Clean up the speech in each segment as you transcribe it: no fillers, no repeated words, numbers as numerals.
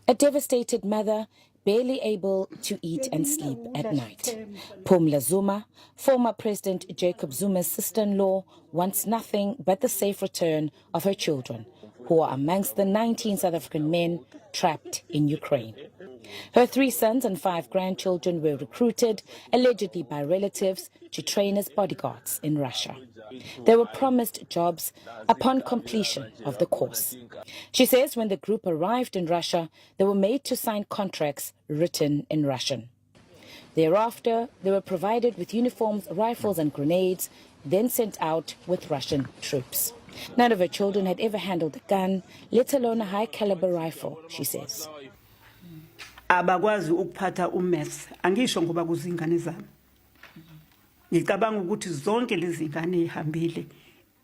A devastated mother, barely able to eat and sleep at night. Phumla Zuma, former President Jacob Zuma's sister-in-law, wants nothing but the safe return of her children, who are amongst the 19 South African men trapped in Ukraine. Her 3 sons and 5 grandchildren were recruited, allegedly by relatives, to train as bodyguards in Russia. They were promised jobs upon completion of the course. She says when the group arrived in Russia, they were made to sign contracts written in Russian. Thereafter, they were provided with uniforms, rifles and grenades, then sent out with Russian troops. None of her children had ever handled a gun, let alone a high-caliber rifle, she says. Abakwazi ukuphatha ummese angisho ngoba kuzingane zami ngicabanga ukuthi zonke lezi zingane ehambile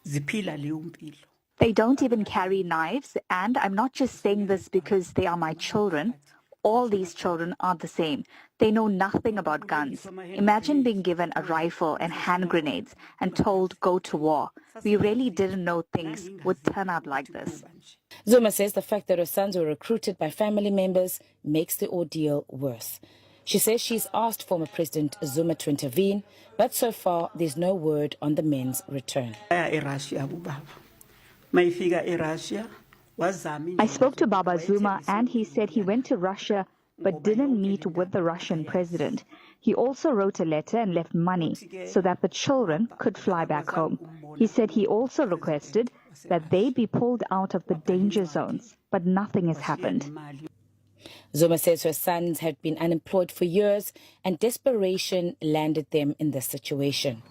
ziphila leyo mpilo. They don't even carry knives, and I'm not just saying this because they are my children. All these children are the same. They know nothing about guns. Imagine being given a rifle and hand grenades and told go to war. We really didn't know things would turn out like this. Zuma says the fact that her sons were recruited by family members makes the ordeal worse. She says she's asked former President Zuma to intervene, but so far there's no word on the men's return. I spoke to Baba Zuma and he said he went to Russia but didn't meet with the Russian president. He also wrote a letter and left money so that the children could fly back home. He said he also requested that they be pulled out of the danger zones, but nothing has happened. Zuma says her sons had been unemployed for years and desperation landed them in this situation.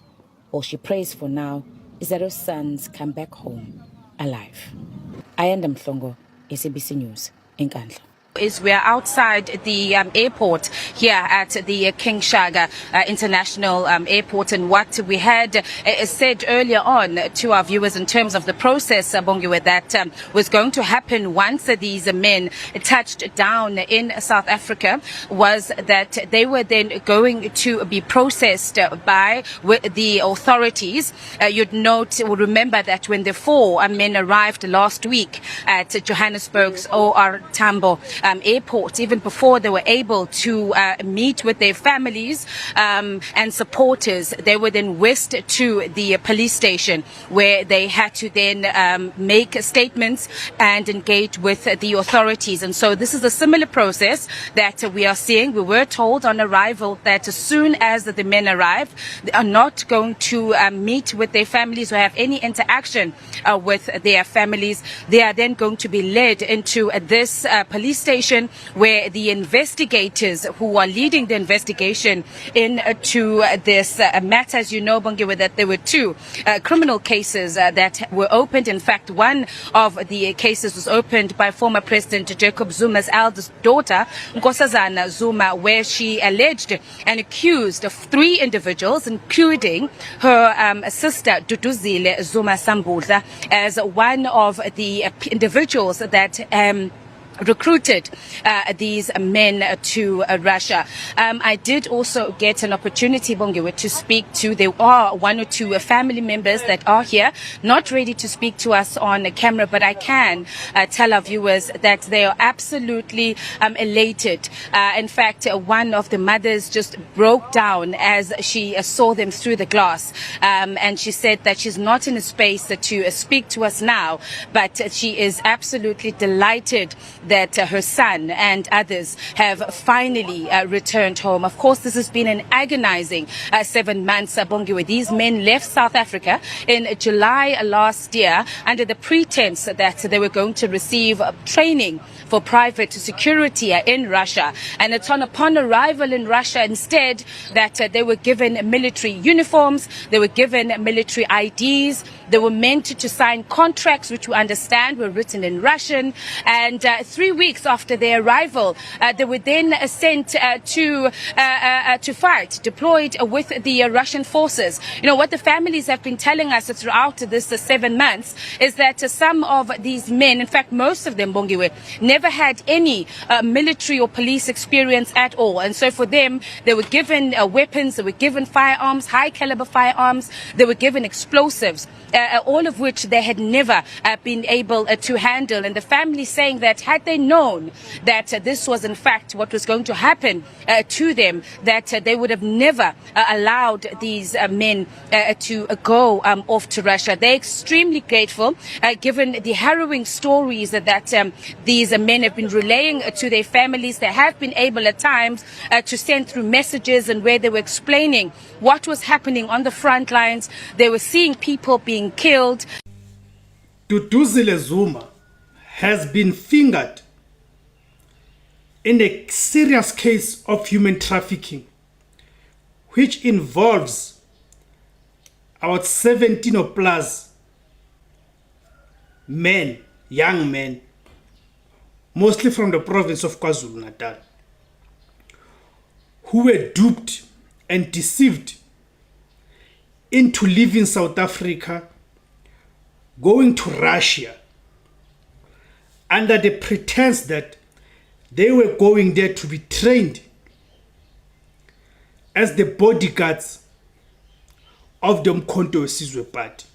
All she prays for now is that her sons come back home alive. Ayanda Mhlongo, SABC News, Nkandla. We are outside the airport here at the King Shaka International Airport, and what we had said earlier on to our viewers in terms of the process, Bongiwe, that was going to happen once these men touched down in South Africa was that they were then going to be processed by the authorities. You'd note or remember that when the 4 men arrived last week at Johannesburg's O.R. Tambo airport, even before they were able to meet with their families and supporters, they were then whisked to the police station where they had to then make statements and engage with the authorities. And so this is a similar process that we are seeing. We were told on arrival that as soon as the men arrive, they are not going to meet with their families or have any interaction with their families. They are then going to be led into this police station where the investigators who are leading the investigation into this matter, as you know, Bongiwe, that there were 2 criminal cases that were opened. In fact, one of the cases was opened by former President Jacob Zuma's eldest daughter, Nkosazana Zuma, where she alleged and accused of 3 individuals, including her sister Duduzile Zuma-Sambudla, as one of the individuals that recruited these men to Russia. I did also get an opportunity, Bongiwe, to speak to, there are 1 or 2 family members that are here, not ready to speak to us on camera, but I can tell our viewers that they are absolutely elated. In fact, one of the mothers just broke down as she saw them through the glass, and she said that she's not in a space to speak to us now, but she is absolutely delighted that her son and others have finally returned home. Of course, this has been an agonizing 7 months, Bongiwe. These men left South Africa in July last year under the pretense that they were going to receive training for private security in Russia. And it's upon arrival in Russia instead that they were given military uniforms, they were given military IDs, they were meant to sign contracts which we understand were written in Russian, and 3 weeks after their arrival they were then sent to fight, deployed with the Russian forces. You know, what the families have been telling us throughout this 7 months is that some of these men, in fact most of them, Bongiwe, never had any military or police experience at all. And so for them, they were given weapons, they were given firearms, high caliber firearms, they were given explosives. all of which they had never been able to handle. And the family saying that had they known that this was in fact what was going to happen to them, that they would have never allowed these men to go off to Russia. They're extremely grateful given the harrowing stories that these men have been relaying to their families. They have been able at times to send through messages and where they were explaining what was happening on the front lines. They were seeing people being killed. Duduzile Zuma has been fingered in a serious case of human trafficking, which involves about 17 or plus men, young men, mostly from the province of KwaZulu-Natal, who were duped and deceived into leaving South Africa, going to Russia, under the pretense that they were going there to be trained as the bodyguards of the Umkhonto weSizwe Party.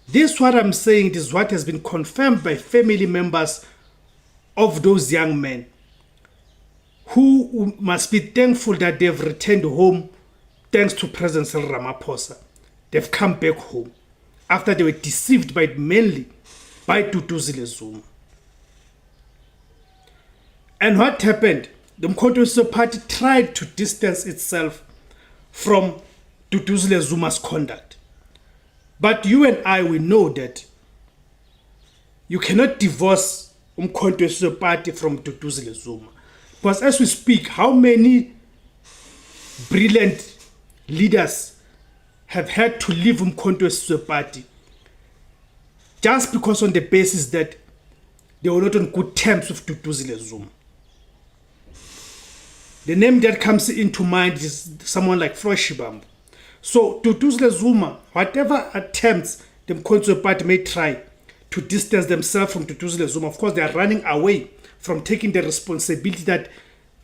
This, what I'm saying, is what has been confirmed by family members of those young men, who must be thankful that they've returned home thanks to President Cyril Ramaphosa. They've come back home after they were deceived mainly by Duduzile Zuma. And what happened? The Umkhonto weSizwe Party tried to distance itself from Duduzile Zuma's conduct. But you and I, we know that you cannot divorce Umkhonto weSizwe Party from Duduzile Zuma. Because as we speak, how many brilliant leaders have had to leave Umkhonto weSizwe Party just because on the basis that they were not on good terms with Duduzile Zuma. The name that comes into mind is someone like Floyd Shivambu. So Duduzile Zuma, whatever attempts the Umkhonto weSizwe Party may try to distance themselves from Duduzile Zuma, of course they are running away from taking the responsibility that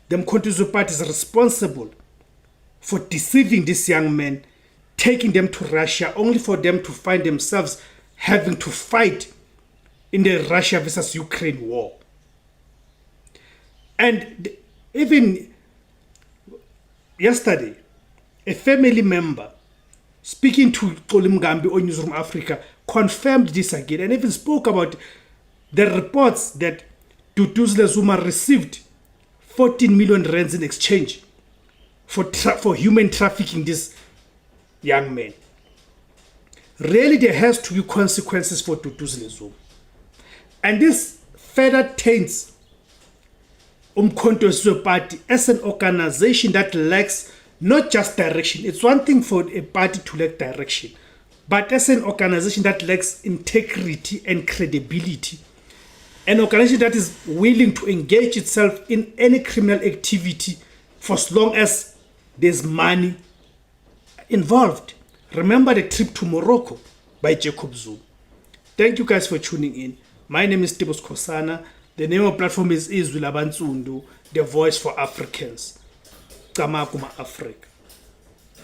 the Umkhonto weSizwe Party is responsible for deceiving these young men, taking them to Russia, only for them to find themselves having to fight in the Russia versus Ukraine war. And even yesterday, a family member speaking to Xoli Mngambi on Newsroom Africa confirmed this again and even spoke about the reports that Duduzile Zuma received 14 million rands in exchange for human trafficking these young men. Really, there has to be consequences for Duduzile Zuma. And this further taints Umkhonto weSizwe Party as an organization that lacks not just direction. It's one thing for a party to lack direction, but as an organization that lacks integrity and credibility, an organization that is willing to engage itself in any criminal activity for as long as there's money involved. Remember the trip to Morocco by Jacob Zuma. Thank you guys for tuning in. My name is Tibos Kosana. The name of the platform is Izwi Labansundu, the voice for Africans. Kamakuma Africa.